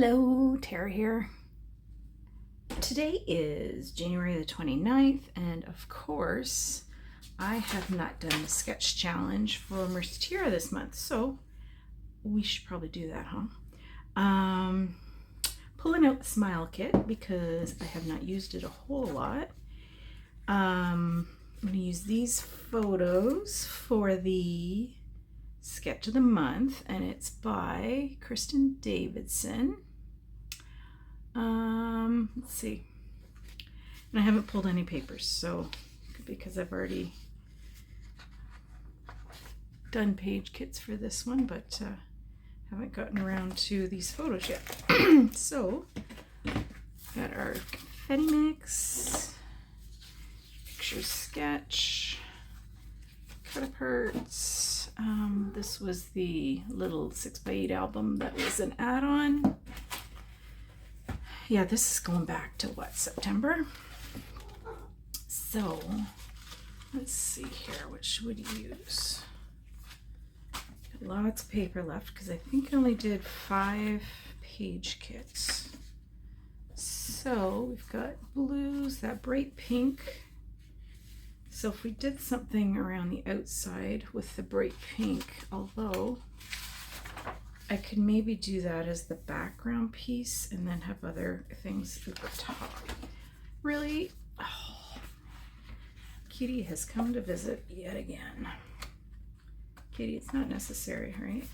Hello, Tara here. Today is January the 29th, and of course, I have not done the sketch challenge for Miss Tiara this month, so we should probably do that, huh? Pulling out the smile kit because I have not used it a whole lot. I'm going to use these photos for the sketch of the month, and it's by Kristen Davidson. Let's see. And I haven't pulled any papers, so because I've already done page kits for this one, but haven't gotten around to these photos yet. So, got our confetti mix, picture sketch, cut-aparts. This was the little 6x8 album that was an add-on. Yeah, this is going back to what, September? So, let's see here, what should we use? Got lots of paper left because I think I only did 5 page kits. So, we've got blues, that bright pink. So if we did something around the outside with the bright pink, although I could maybe do that as the background piece and then have other things at the top. Really? Oh, Kitty has come to visit yet again. Kitty, it's not necessary, right?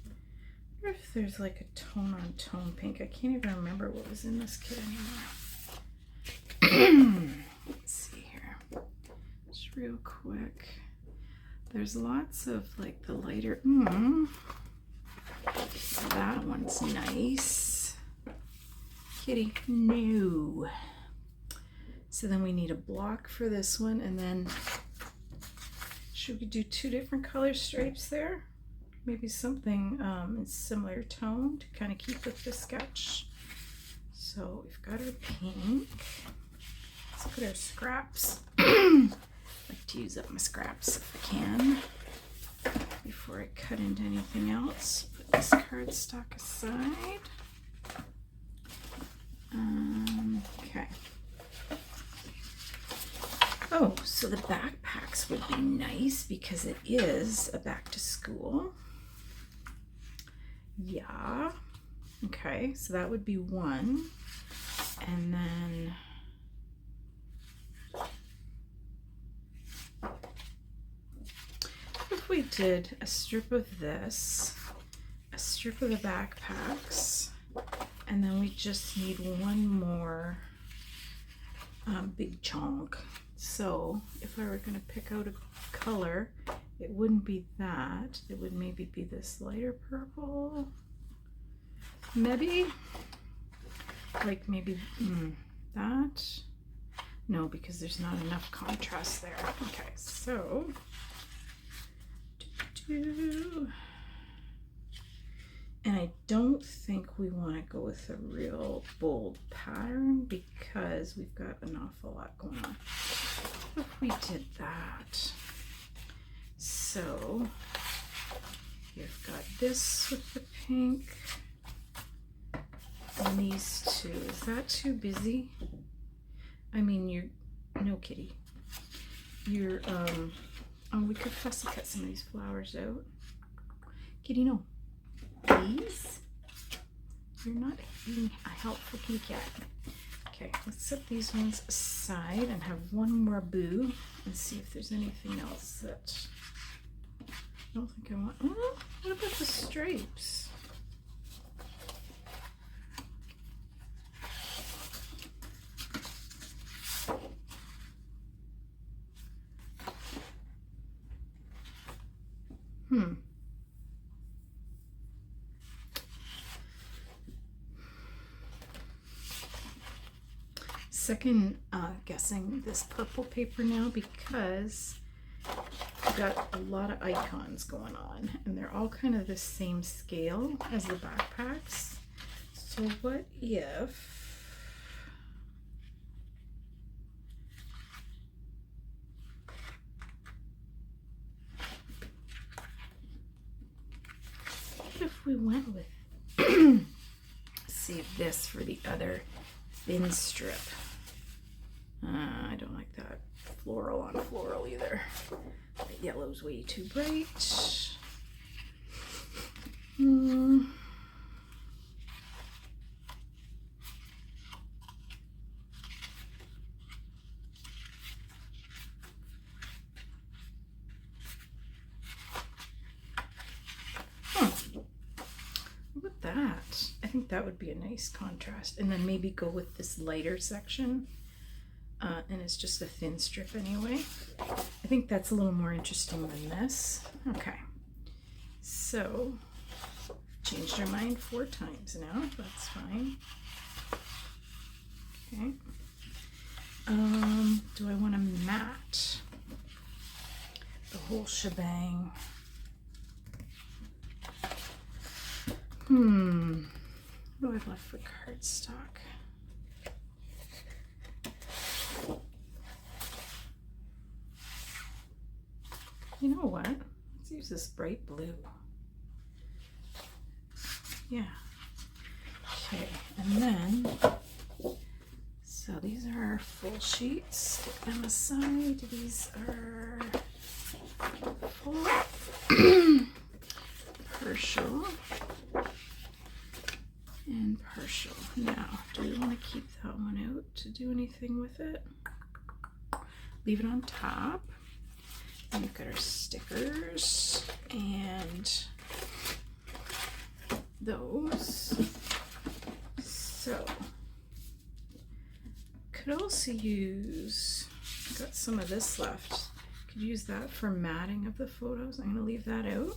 I wonder if there's like a tone on tone pink. I can't even remember what was in this kit anymore. Let's see here. Just real quick. There's lots of like the lighter. That one's nice. Kitty, no. So then we need a block for this one, and then should we do 2 different color stripes there? Maybe something in similar tone to kind of keep with the sketch. So we've got our pink. Let's put our scraps. I like to use up my scraps if I can before I cut into anything else. Put this cardstock aside. Okay. Oh, so the backpacks would be nice because it is a back to school. Yeah. Okay, so that would be one. And then if we did a strip of this, a strip of the backpacks, and then we just need one more big chunk. So if I were going to pick out a color, it wouldn't be that. It would maybe be this lighter purple. Maybe. Like maybe that. No, because there's not enough contrast there. Okay, so and I don't think we want to go with a real bold pattern because we've got an awful lot going on. What if we did that? So you've got this with the pink and these two. Is that too busy? I mean, no, Kitty. Oh, we could fussy cut some of these flowers out. Kitty, no. Please? You're not being a helpful kitty cat. Okay, let's set these ones aside and have one more boo and see if there's anything else that I don't think I want. Oh, what about the stripes? Second guessing this purple paper now because I've got a lot of icons going on and they're all kind of the same scale as the backpacks. So what if we went with save this for the other thin strip. I don't like that floral on floral either. The yellow's way too bright. Look at that. I think that would be a nice contrast. And then maybe go with this lighter section. And it's just a thin strip anyway. I think that's a little more interesting than this. Okay. So, changed our mind 4 times now. That's fine. Okay. Do I want to matte the whole shebang? What do I have left for cardstock? You know what? Let's use this bright blue. Yeah. Okay, and then, so these are our full sheets. Stick them aside. These are full partial and partial. Now, do we want to keep that one out to do anything with it? Leave it on top. And we've got our stickers and those. So, could also use, got some of this left. Could use that for matting of the photos. I'm going to leave that out.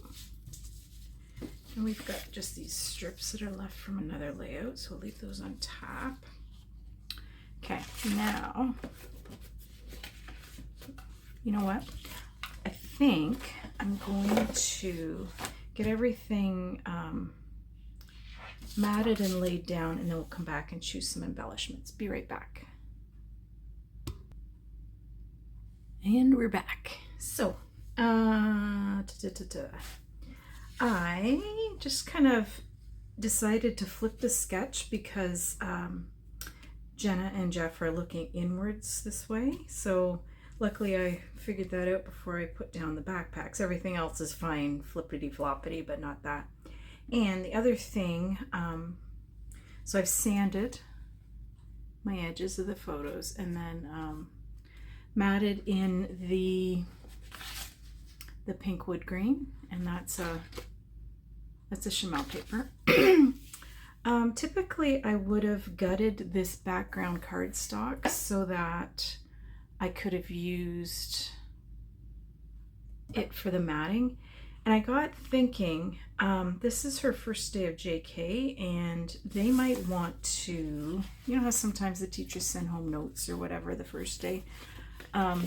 And we've got just these strips that are left from another layout, so we'll leave those on top. Okay, now, you know what? I think I'm going to get everything matted and laid down, and then we'll come back and choose some embellishments. Be right back. And we're back. So, I just kind of decided to flip the sketch because Jenna and Jeff are looking inwards this way. So luckily I figured that out before I put down the backpacks. Everything else is fine, flippity floppity, but not that. And the other thing, so I've sanded my edges of the photos and then matted in the pink wood grain, and that's a Chamel paper. Typically I would have gutted this background cardstock so that I could have used it for the matting. And I got thinking, this is her first day of JK, and they might want to, you know how sometimes the teachers send home notes or whatever the first day. I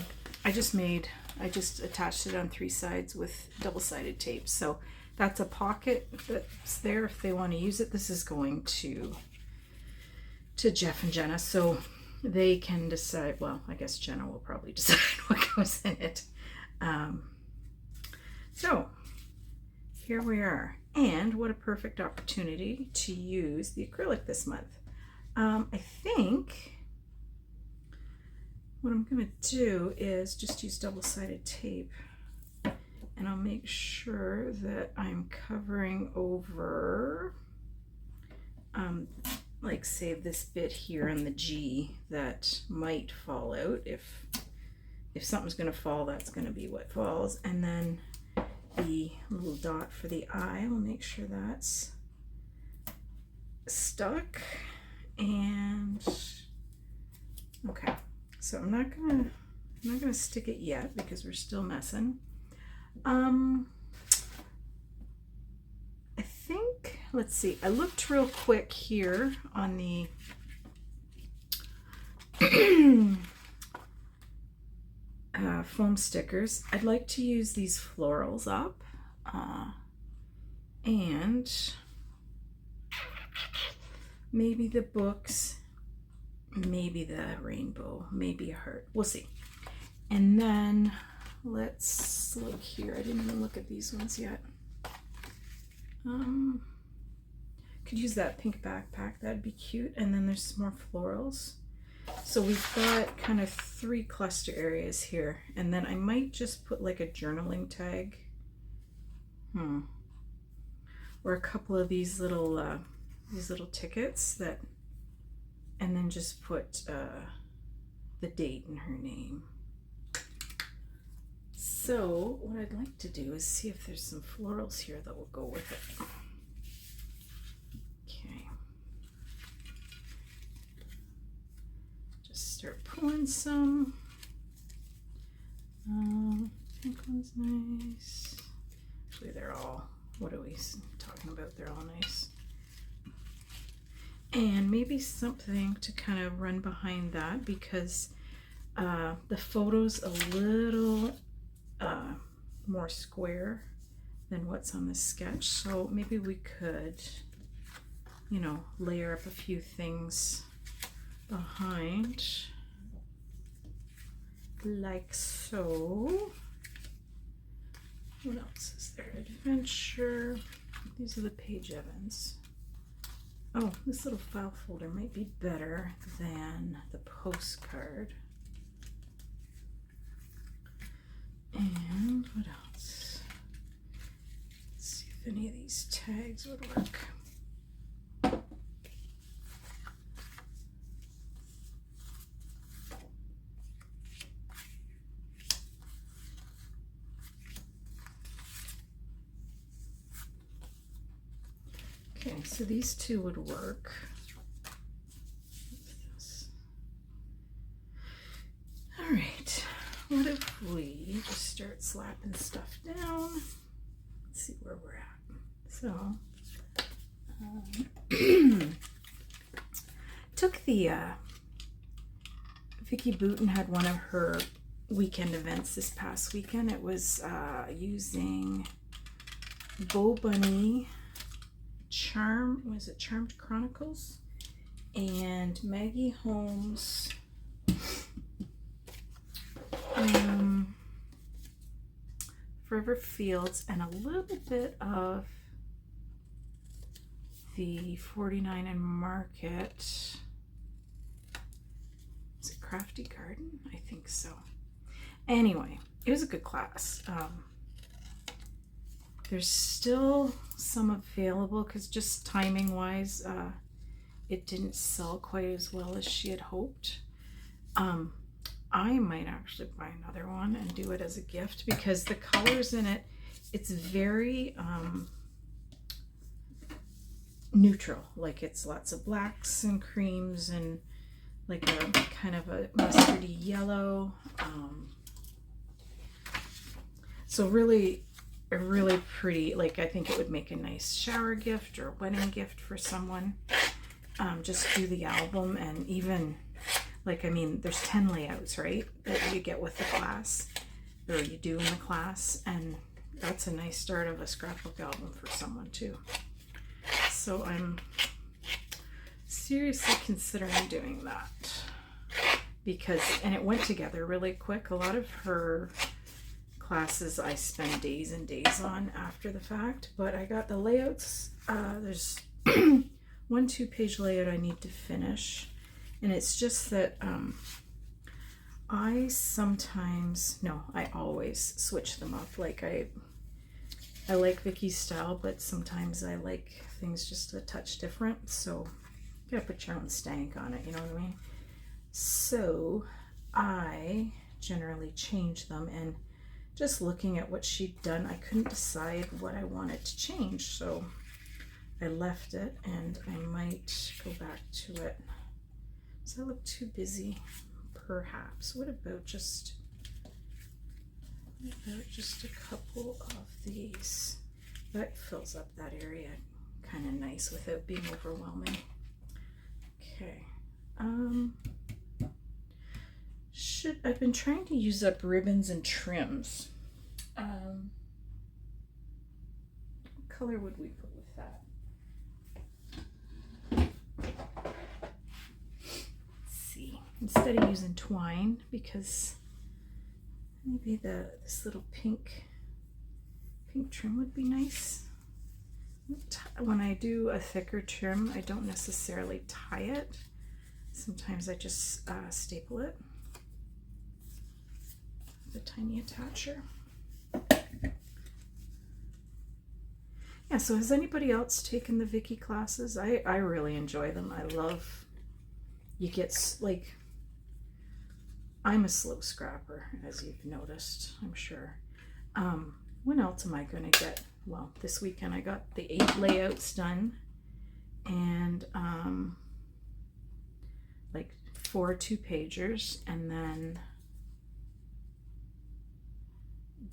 just attached it on 3 sides with double-sided tape. So that's a pocket that's there if they want to use it. This is going to Jeff and Jenna, so they can decide. Well, I guess Jenna will probably decide what goes in it. So here we are, and what a perfect opportunity to use the acrylic this month. I think what I'm going to do is just use double-sided tape, and I'll make sure that I'm covering over, like say this bit here on the G that might fall out. If something's going to fall, that's going to be what falls. And then the little dot for the eye, I'll make sure that's stuck. And okay. So I'm not gonna stick it yet because we're still messing. I think, let's see, I looked real quick here on the foam stickers. I'd like to use these florals up and maybe the books, maybe the rainbow, maybe a heart. We'll see. And then let's look here. I didn't even look at these ones yet. Could use that pink backpack, that'd be cute. And then there's some more florals. So we've got kind of 3 cluster areas here. And then I might just put like a journaling tag. Or a couple of these little tickets that, and then just put the date and her name. So what I'd like to do is see if there's some florals here that will go with it. Okay. Just start pulling some. Pink one's nice. Actually, they're all, what are we talking about? They're all nice. And maybe something to kind of run behind that, because the photo's a little more square than what's on the sketch. So maybe we could, you know, layer up a few things behind, like so. What else is there? Adventure. These are the Page Evans. Oh, this little file folder might be better than the postcard. And what else? Let's see if any of these tags would work. Okay, so these 2 would work. All right, what if we just start slapping stuff down? Let's see where we're at. So, took the, Vicki Booten had one of her weekend events this past weekend. It was using Bo Bunny, Charmed Chronicles, and Maggie Holmes, Forever Fields, and a little bit of the 49 and Market. Is it Crafty Garden? I think so. Anyway, it was a good class. There's still some available because just timing wise, it didn't sell quite as well as she had hoped. I might actually buy another one and do it as a gift, because the colors in it, it's very neutral. Like, it's lots of blacks and creams and like a kind of a mustardy yellow. So really pretty. Like, I think it would make a nice shower gift or wedding gift for someone. Just do the album, and even like, I mean, there's 10 layouts, right, that you get with the class, or you do in the class, and that's a nice start of a scrapbook album for someone too. So I'm seriously considering doing that, because, and it went together really quick. A lot of her classes I spend days and days on after the fact, but I got the layouts. There's 1 2-page layout I need to finish, and it's just that I always switch them up. Like, I like Vicky's style, but sometimes I like things just a touch different, so you gotta put your own stank on it, you know what I mean? So I generally change them, and just looking at what she'd done, I couldn't decide what I wanted to change, so I left it, and I might go back to it. Does that look too busy? Perhaps. What about just a couple of these? That fills up that area kind of nice without being overwhelming. Okay. I've been trying to use up ribbons and trims. What color would we put with that? Let's see. Instead of using twine, because maybe this little pink trim would be nice. when I do a thicker trim, I don't necessarily tie it. Sometimes I just staple it with a tiny attacher. Yeah, so has anybody else taken the Vicky classes? I really enjoy them. I love, you get, like, I'm a slow scrapper, as you've noticed, I'm sure. When else am I going to get? Well, this weekend I got the 8 layouts done, and like 4 2-pagers, and then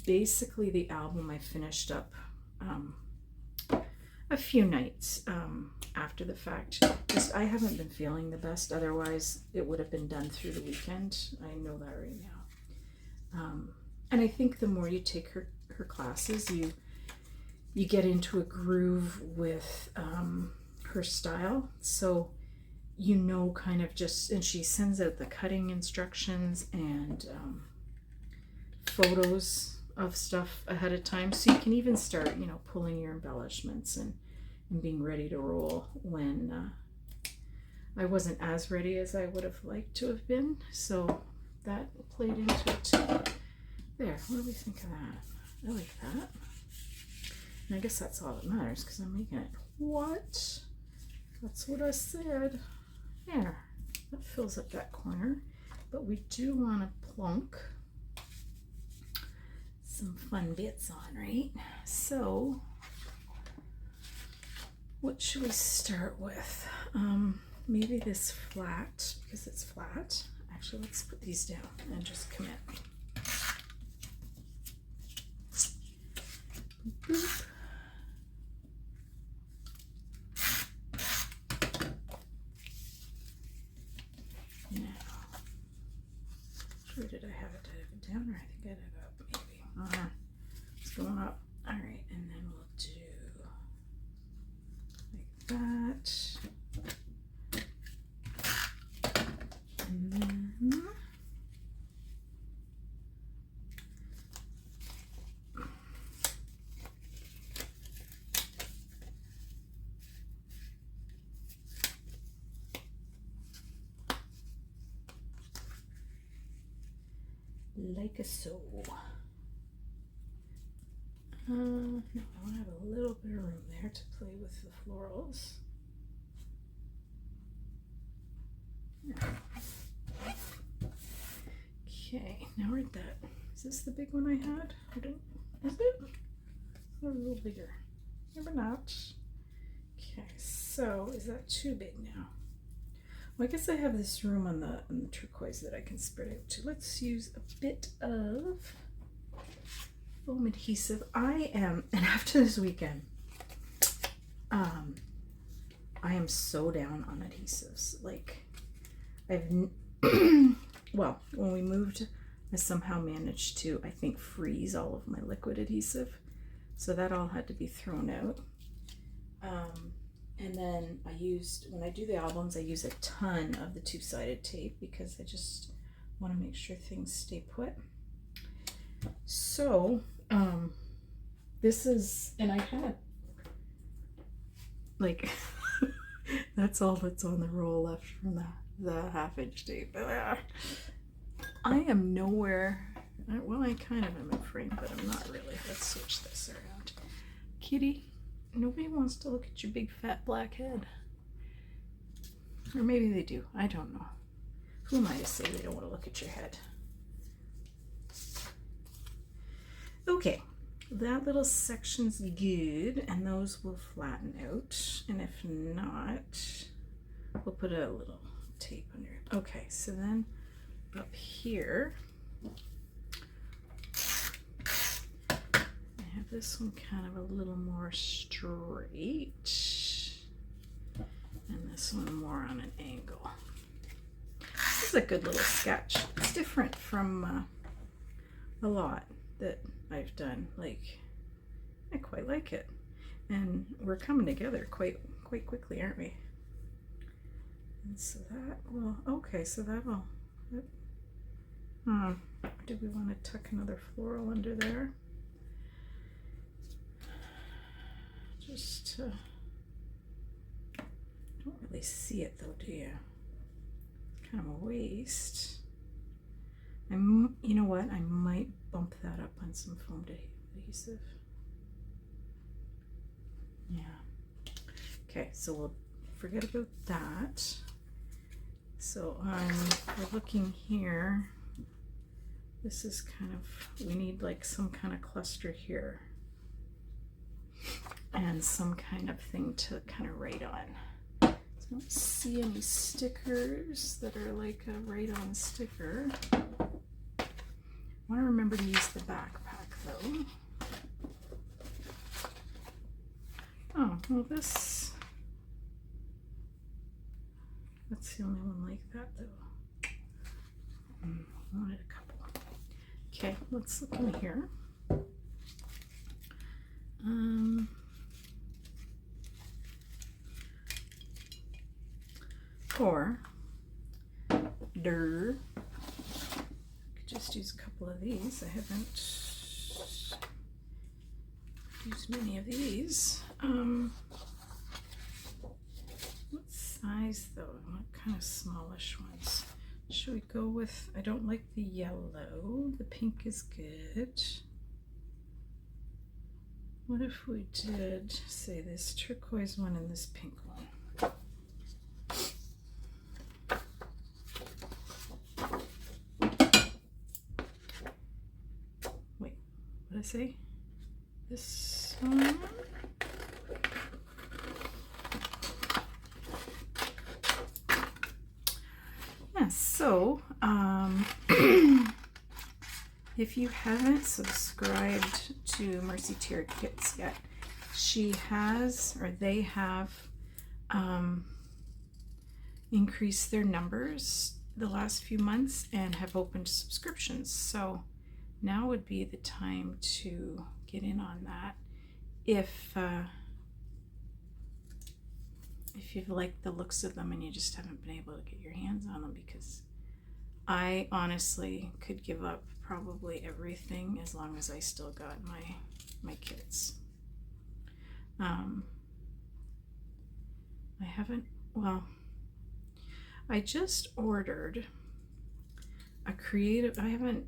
basically the album I finished up a few nights after the fact. Just, I haven't been feeling the best, otherwise it would have been done through the weekend. I know that right now. And I think the more you take her classes, you get into a groove with her style. So you know, kind of just, and she sends out the cutting instructions and photos of stuff ahead of time, so you can even start, you know, pulling your embellishments and being ready to roll when I wasn't as ready as I would have liked to have been. So that played into it too. There, what do we think of that? I like that. And I guess that's all that matters because I'm making it. What? That's what I said. There, that fills up that corner. But we do want to plunk some fun bits on, right? So what should we start with? Maybe this flat, because it's flat. Actually, let's put these down and just commit. Boop. Now, where did I have it? Did I have it down, or I think I had it up, maybe. It's going up. All right, and then we'll do like that. And then like a so. No, I want to have a little bit of room there to play with the florals. Okay, now we're at that. Is this the big one I had? Is it? It's a little bigger. Maybe not. Okay, so is that too big now? Well, I guess I have this room on the turquoise that I can spread out to. Let's use a bit of foam adhesive. And after this weekend, I am so down on adhesives. Like, well, when we moved, I somehow managed to, I think, freeze all of my liquid adhesive. So that all had to be thrown out. And then when I do the albums, I use a ton of the 2-sided tape because I just want to make sure things stay put. So, this is, and I had, like, that's all that's on the roll left from the 1/2-inch tape. I am nowhere, well, I kind of am in frame, but I'm not really. Let's switch this around. Kitty, nobody wants to look at your big fat black head. Or maybe they do, I don't know. Who am I to say they don't want to look at your head? Okay, that little section's good, and those will flatten out. And if not, we'll put a little tape under it. Okay, so then up here, I have this one kind of a little more straight, and this one more on an angle. This is a good little sketch. It's different from a lot that I've done. Like, I quite like it, and we're coming together quite quickly, aren't we? And so that will, okay, so that'll, do we want to tuck another floral under there? Just don't really see it though, do you? Kind of a waste. You know what? I might bump that up on some foam adhesive. Yeah. Okay, so we'll forget about that. So we're looking here. This is kind of, we need like some kind of cluster here and some kind of thing to kind of write on. So I don't see any stickers that are like a write-on sticker. I want to remember to use the backpack though. Oh, well that's the only one like that though. I wanted a couple. Okay, let's look in here. Or could just use a couple of these. I haven't used many of these. What size though? What kind of smallish ones? Should we go with, I don't like the yellow. The pink is good. What if we did, say, this turquoise one and this pink one? Wait, what did I say? This one? Yeah, so, if you haven't subscribed to Mercy Tiara Kits yet, she has, or they have, increased their numbers the last few months and have opened subscriptions. So now would be the time to get in on that. If you've liked the looks of them and you just haven't been able to get your hands on them, because I honestly could give up probably everything as long as I still got my kits. I haven't, well, I just ordered a creative, I haven't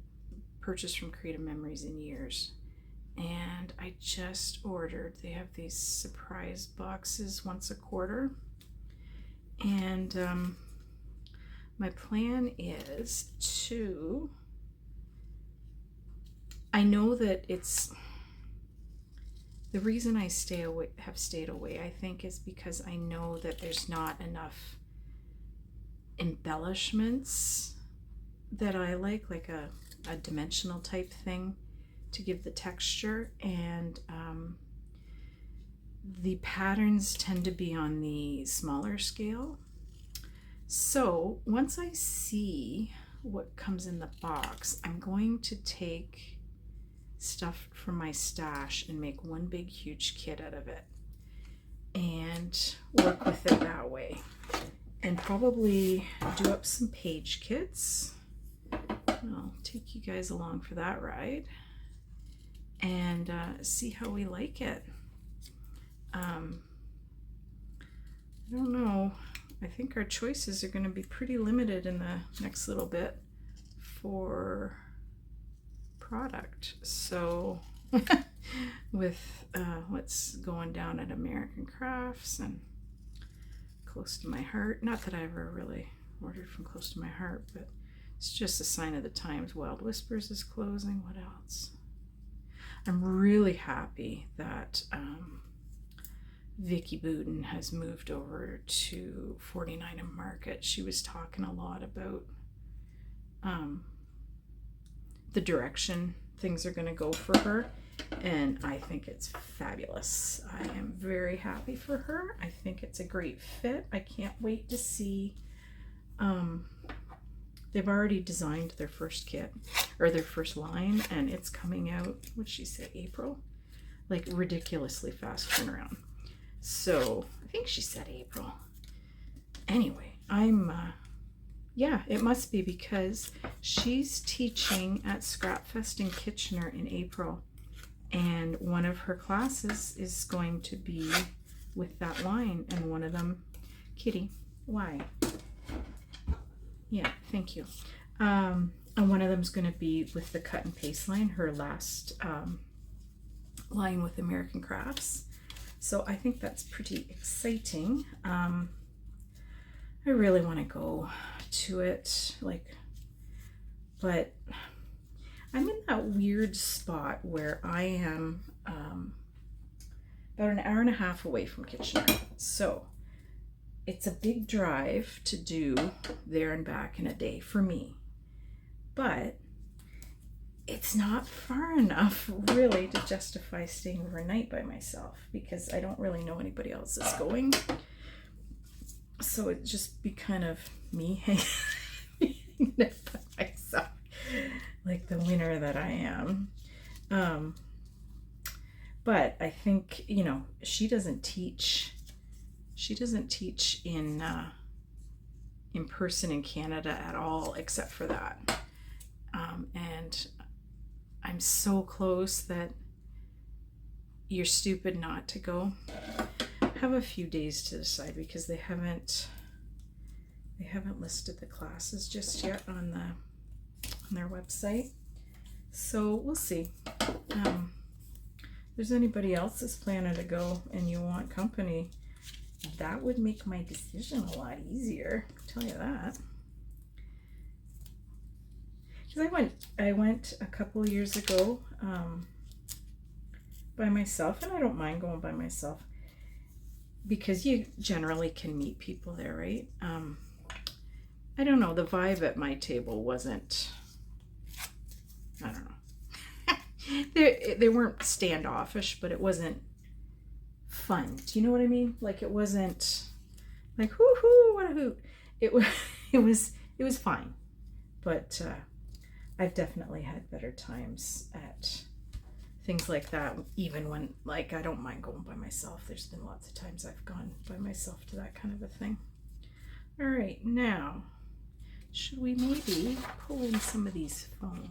purchased from Creative Memories in years, and I just ordered, they have these surprise boxes once a quarter, and my plan is to, I know that it's, the reason I have stayed away, I think, is because I know that there's not enough embellishments that I like a dimensional type thing to give the texture, and the patterns tend to be on the smaller scale. So once I see what comes in the box, I'm going to take stuff from my stash and make one big huge kit out of it and work with it that way, and probably do up some page kits. I'll take you guys along for that ride and see how we like it. I don't know, I think our choices are going to be pretty limited in the next little bit for product. So with what's going down at American Crafts and close to my heart, not that I ever really ordered from close to my heart, but it's just a sign of the times. Wild Whispers is closing. What else? I'm really happy that Vicky Booten has moved over to 49 and Market. She was talking a lot about the direction things are going to go for her, and I think it's fabulous. I am very happy for her. I think it's a great fit. I can't wait to see. They've already designed their first kit, or their first line, and it's coming out, what did she say, April? Like ridiculously fast turnaround. So I think she said April. Anyway, yeah, it must be, because she's teaching at Scrapfest in Kitchener in April, And one of her classes is going to be with that line, and one of them, Kitty, why? Yeah, thank you. And one of them's going to be with the cut and paste line, her last line with American Crafts. So I think that's pretty exciting. I really want to go to it, but I'm in that weird spot where I am about an hour and a half away from Kitchener. So it's a big drive to do there and back in a day for me. But it's not far enough really to justify staying overnight by myself, because I don't really know anybody else that's going. So it'd just be kind of me hanging out by myself, like the winner that I am. But I think, you know, she doesn't teach in person in Canada at all, except for that. And I'm so close that you're stupid not to go. I have a few days to decide, because they haven't listed the classes just yet on their website. So we'll see. If there's anybody else that's planning to go and you want company, that would make my decision a lot easier, I'll tell you that. Because I went a couple of years ago by myself, and I don't mind going by myself because you generally can meet people there, right? I don't know, the vibe at my table wasn't, I don't know. They weren't standoffish, but it wasn't fun. Do you know what I mean? Like, it wasn't like hoo-hoo, what a hoot. It was fine. But I've definitely had better times at things like that, even when, like, I don't mind going by myself. There's been lots of times I've gone by myself to that kind of a thing. All right, now, should we maybe pull in some of these foam?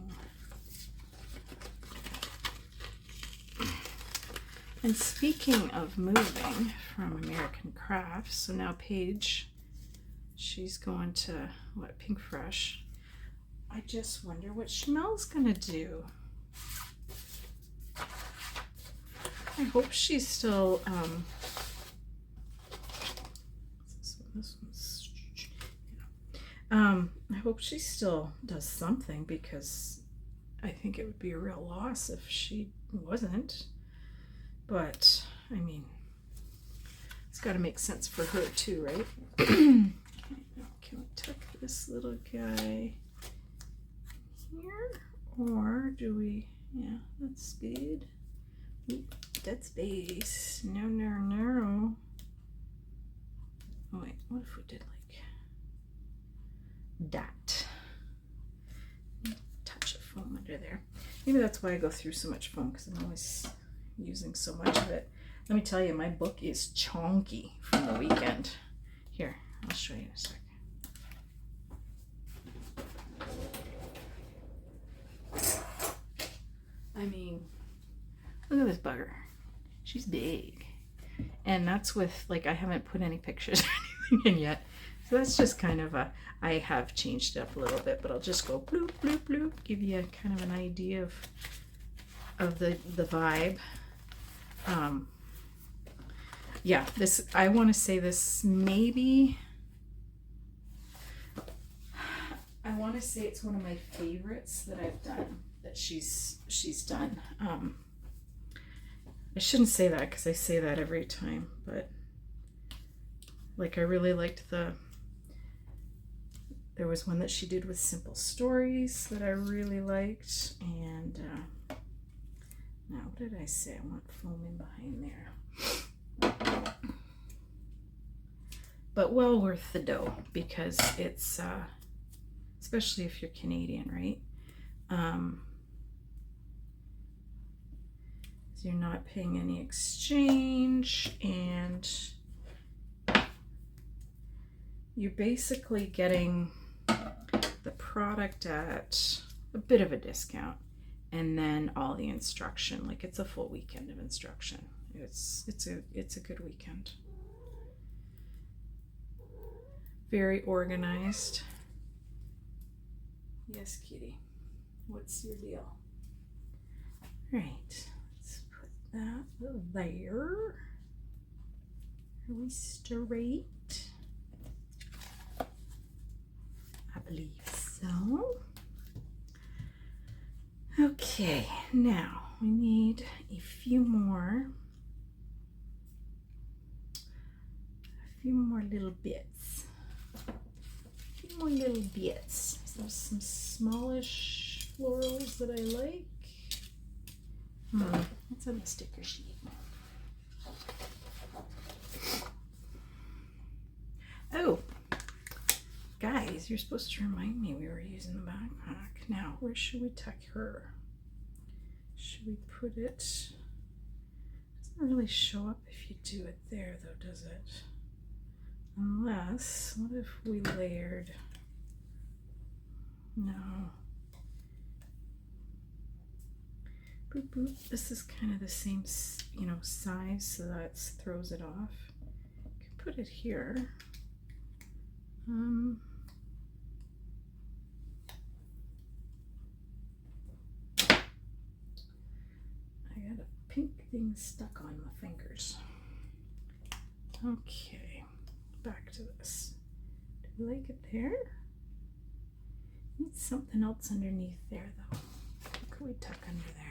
And speaking of moving from American Crafts, so now Paige, she's going to, what, Pink Fresh. I just wonder what Chanel's gonna do. I hope she's still, I hope she still does something, because I think it would be a real loss if she wasn't. But, I mean, it's got to make sense for her too, right? Can we tuck this little guy here? Or do we, yeah, that's good. Oop, dead space. No, no, no. Oh wait, what if we did like that? Touch of foam under there. Maybe that's why I go through so much foam, because I'm always using so much of it. Let me tell you, my book is chonky from the weekend. Here, I'll show you in a second. I mean, look at this bugger. She's big. And that's with, like, I haven't put any pictures or anything in yet. So that's just kind of a, I have changed it up a little bit, but I'll just go bloop, bloop, bloop, give you kind of an idea of the vibe. Yeah, this, I want to say this maybe, I want to say it's one of my favorites that I've done, that she's done. I shouldn't say that, because I say that every time, but like, I really liked there was one that she did with Simple Stories that I really liked, and now, what did I say? I want foam in behind there. But well worth the dough, because it's, especially if you're Canadian, right? So you're not paying any exchange, and you're basically getting the product at a bit of a discount. and then all the instruction. Like it's a full weekend of instruction. It's a good weekend. Very organized. Yes, kitty. What's your deal? All right, let's put that there. Are we straight? I believe so. Okay, now we need a few more little bits. Some smallish florals that I like. What's on the sticker sheet? Oh, guys, you're supposed to remind me we were using the backpack. Now, where should we tuck her? Should we put it? Doesn't really show up if you do it there, though, does it? Unless, what if we layered? No. Boop, boop. This is kind of the same, size, so that throws it off. You can put it here. I got a pink thing stuck on my fingers. Okay, back to this. Do you like it there? Need something else underneath there, though. What could we tuck under there?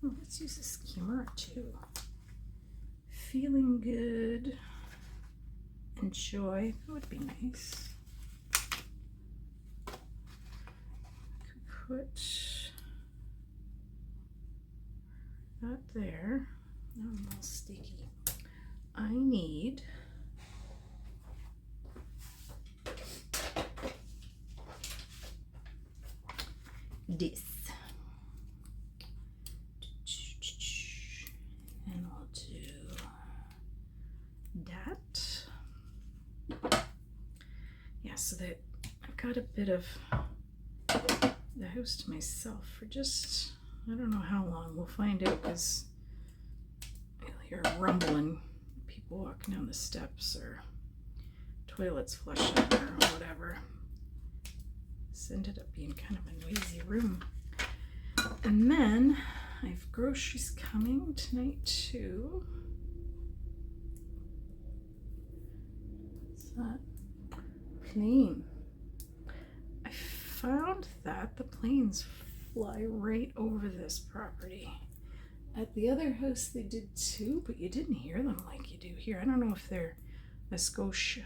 Let's use a skimmer too. Feeling good and joy. That would be nice. Could put that there. Now I'm all sticky. I need this. And I'll do that. Yeah, so that I've got a bit of the house to myself for just, I don't know how long. We'll find out because you'll hear a rumbling, people walking down the steps or toilets flushing or whatever. This ended up being kind of a noisy room. And then I have groceries coming tonight too. What's that? Plane. I found that the planes fly right over this property. At the other house they did too, but you didn't hear them like you do here. I don't know if they're a skosh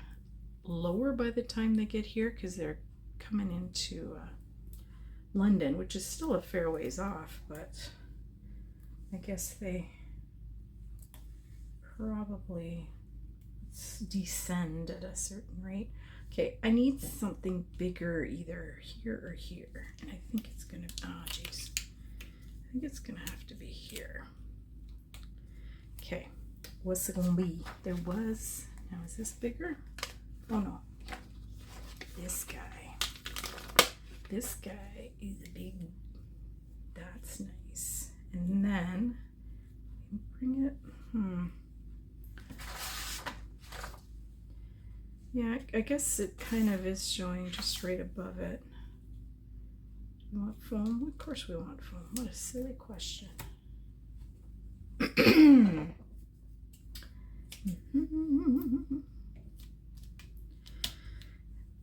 lower by the time they get here because they're coming into London, which is still a fair ways off, but I guess they probably descend at a certain rate. Okay, I need something bigger either here or here, and I think it's gonna, oh geez, I think it's gonna have to be here. Okay, what's it gonna be? There was, now is this bigger? Oh no, this guy. This guy is a big, that's nice. And then bring it, yeah, I guess it kind of is showing just right above it. Do we want foam? Of course we want foam. What a silly question.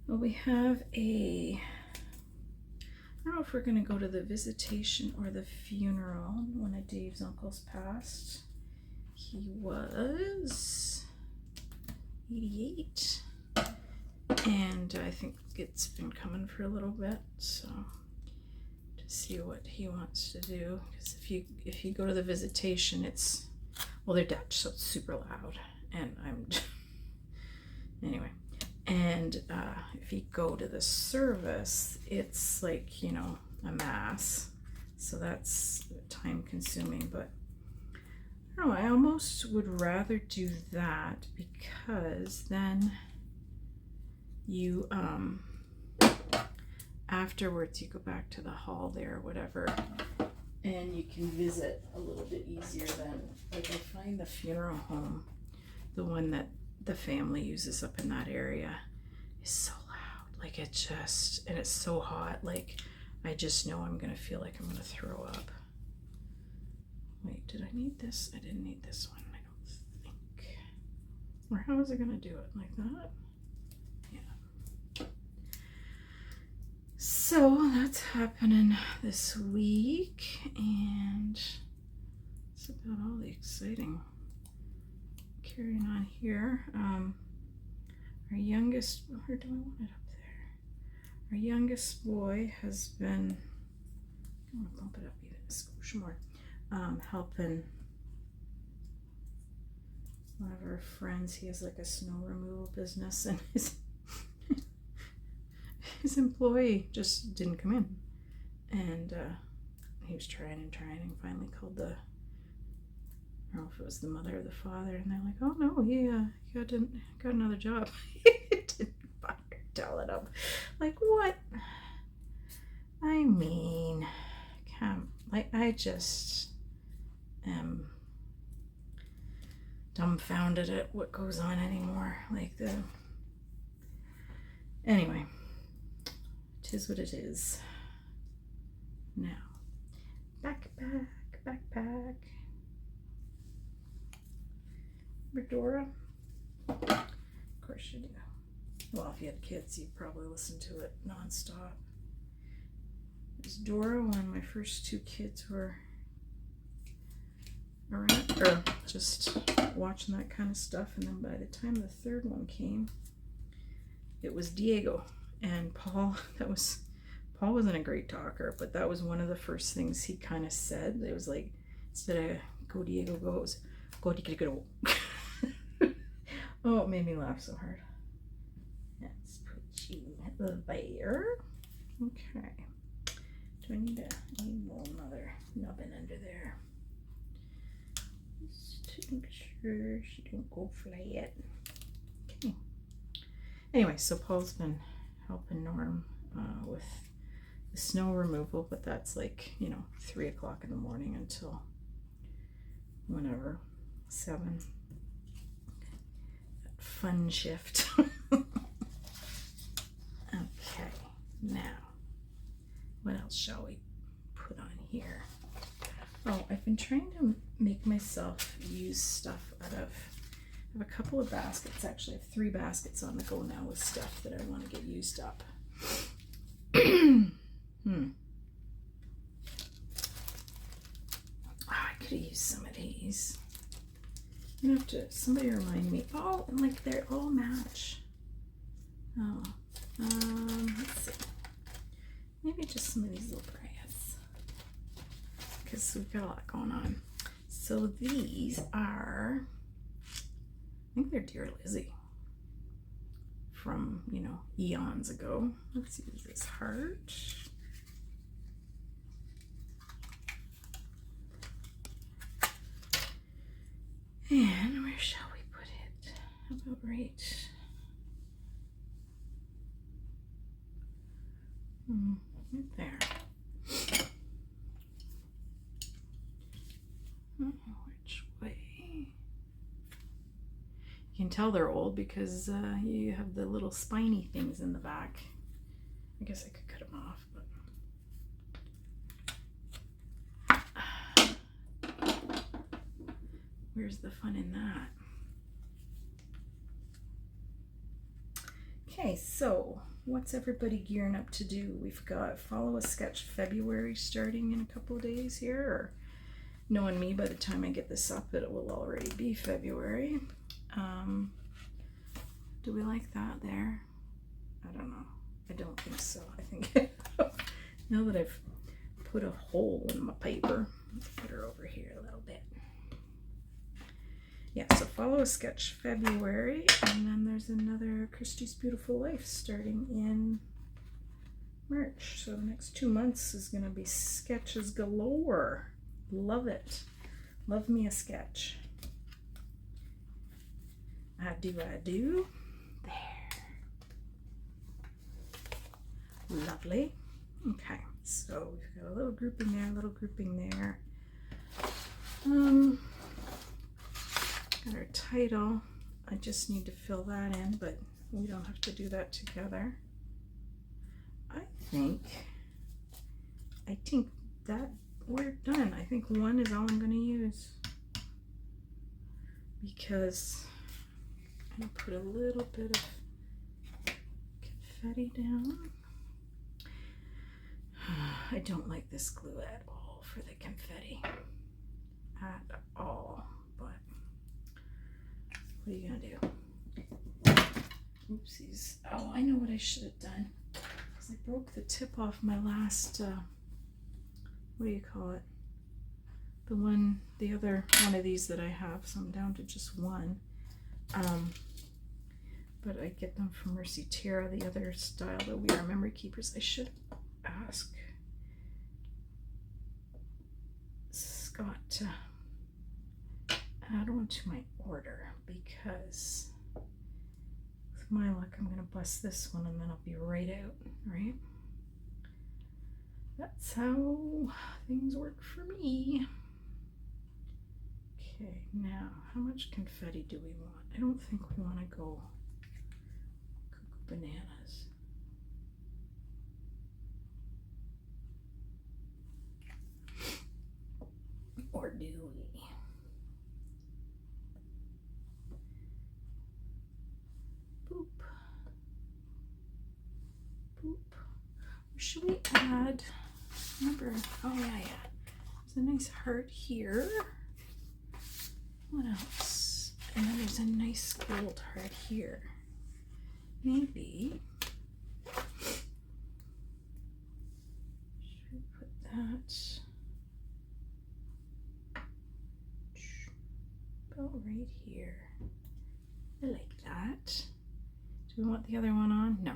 Well, we have a, I don't know if we're going to go to the visitation or the funeral. One of Dave's uncles passed. He was 88, and I think it's been coming for a little bit, so to see what he wants to do, because if you go to the visitation, it's, well, they're Dutch, so it's super loud, and I'm anyway. And if you go to the service, it's like, you know, a mass. So that's time consuming, but I don't know, I almost would rather do that because then you afterwards you go back to the hall there or whatever, and you can visit a little bit easier than, like, I find the funeral home, the one that the family uses up in that area, is so loud. Like, it just, and it's so hot, like I just know I'm gonna feel like I'm gonna throw up. Wait, did I need this? I didn't need this one, I don't think. Or how is it gonna do it? Like that? Yeah. So that's happening this week, and that's about all the exciting. Carrying on here. Our youngest, where do I want it up there? Our youngest boy has been, I'm gonna bump it up even a squish more. Helping one of our friends. He has like a snow removal business, and his employee just didn't come in, and he was trying and finally called the, I don't know if it was the mother or the father, and they're like, oh no, he got another job. Didn't bother telling him. Like, what? I mean, like, I just am dumbfounded at what goes on anymore. Like, anyway, it is what it is. Now, backpack. Dora? Of course you do. Well, if you had kids, you'd probably listen to it nonstop. It was Dora when my first two kids were around, or just watching that kind of stuff, and then by the time the third one came, it was Diego. And Paul wasn't a great talker, but that was one of the first things he kind of said. It was like, instead of go Diego, go, it was go Diego. Oh, it made me laugh so hard. Let's put you there. Okay. Do I need another nubbin under there? Just to make sure she don't go flat. Okay. Anyway, so Paul's been helping Norm with the snow removal, but that's like, 3 o'clock in the morning until whenever, 7. Fun shift. Okay, now what else shall we put on here? Oh, I've been trying to make myself use stuff out of, I have a couple of baskets, actually I have 3 baskets on the go now with stuff that I want to get used up. I could have used some of these. You have to, somebody remind me. Oh, and like they're all match. Oh, let's see. Maybe just some of these little brads, because we've got a lot going on. So these are, I think they're Dear Lizzie from, eons ago. Let's use this heart. And where shall we put it? How about right? Right there. Which way? You can tell they're old because you have the little spiny things in the back. I guess I could cut them off, but where's the fun in that? Okay, so what's everybody gearing up to do? We've got Follow a Sketch February starting in a couple of days here, or knowing me, by the time I get this up, it will already be February. Do we like that there? I don't know. I don't think so. I think now that I've put a hole in my paper, let's put her over here a little bit. Yeah, so Follow a Sketch February, and then there's another Christie's Beautiful Life starting in March. So the next 2 months is going to be sketches galore. Love it. Love me a sketch. I do. There. Lovely. Okay, so we've got a little grouping there, a little grouping there. Got our title. I just need to fill that in, but we don't have to do that together. I think that we're done. I think one is all I'm going to use, because I'm going to put a little bit of confetti down. I don't like this glue at all for the confetti. At all. But what are you going to do? Oopsies. Oh, I know what I should have done. Because I broke the tip off my last, what do you call it? The other one of these that I have, so I'm down to just one. But I get them from Tiara, the other style that we are memory keepers. I should ask Scott to add one to my order, because with my luck I'm going to bust this one and then I'll be right out, right? That's how things work for me. Okay, now how much confetti do we want? I don't think we want to go cuckoo bananas. Or do we? Boop. Boop. Or should we add, remember, oh yeah, there's a nice heart here. What else? And then there's a nice gold heart here. Maybe. Should we put that about right here? I like that. Do we want the other one on? No.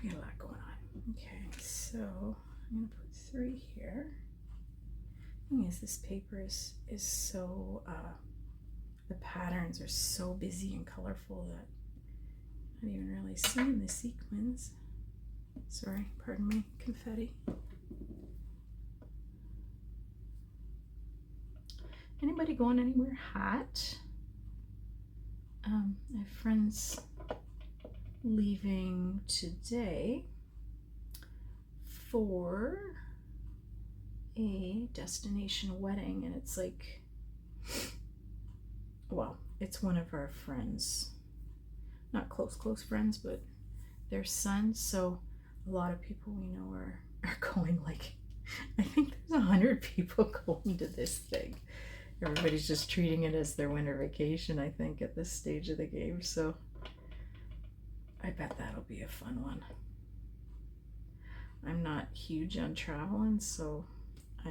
We got a lot going on. Okay, so I'm going to put 3 here. The thing is, this paper is so, the patterns are so busy and colorful that I'm not even really seeing the sequins. Sorry, pardon me, confetti. Anybody going anywhere hot? I have friends leaving today for a destination wedding, and it's like, well, it's one of our friends, not close friends, but their sons. So a lot of people we know are going. Like, I think there's 100 people going to this thing. Everybody's just treating it as their winter vacation, I think, at this stage of the game. So I bet that'll be a fun one. I'm not huge on traveling, so I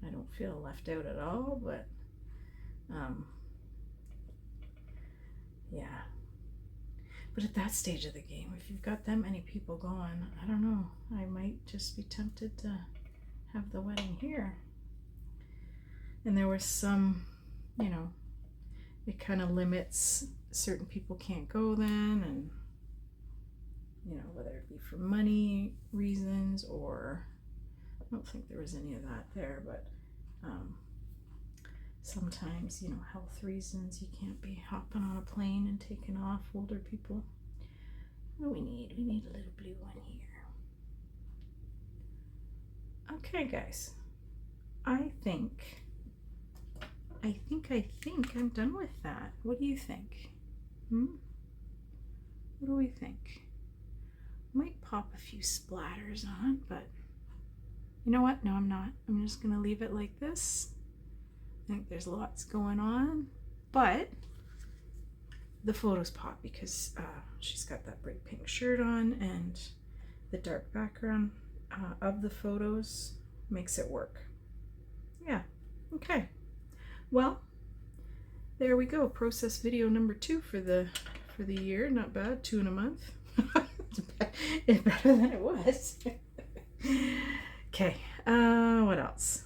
don't feel left out at all, but yeah. But at that stage of the game, if you've got that many people going, I don't know, I might just be tempted to have the wedding here. And there was some, you know, it kind of limits, certain people can't go then, and, you know, whether it be for money reasons or, I don't think there was any of that there, but sometimes, you know, health reasons, you can't be hopping on a plane and taking off, older people. What do we need? We need a little blue one here. Okay, guys, I think I'm done with that. What do you think? What do we think? Might pop a few splatters on, but you know what? No, I'm not. I'm just gonna leave it like this. I think there's lots going on, but the photos pop because she's got that bright pink shirt on, and the dark background of the photos makes it work. Yeah, okay. Well, there we go. Process video number 2 for the year. Not bad. 2 in a month. It's better than it was. Okay. What else?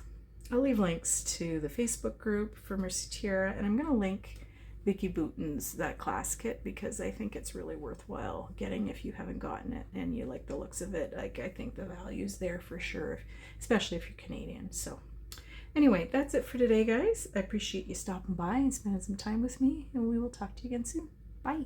I'll leave links to the Facebook group for Tiara, and I'm going to link Vicky Bouton's that class kit, because I think it's really worthwhile getting if you haven't gotten it and you like the looks of it. Like, I think the value's there for sure, especially if you're Canadian. So anyway, that's it for today, guys. I appreciate you stopping by and spending some time with me, and we will talk to you again soon. Bye.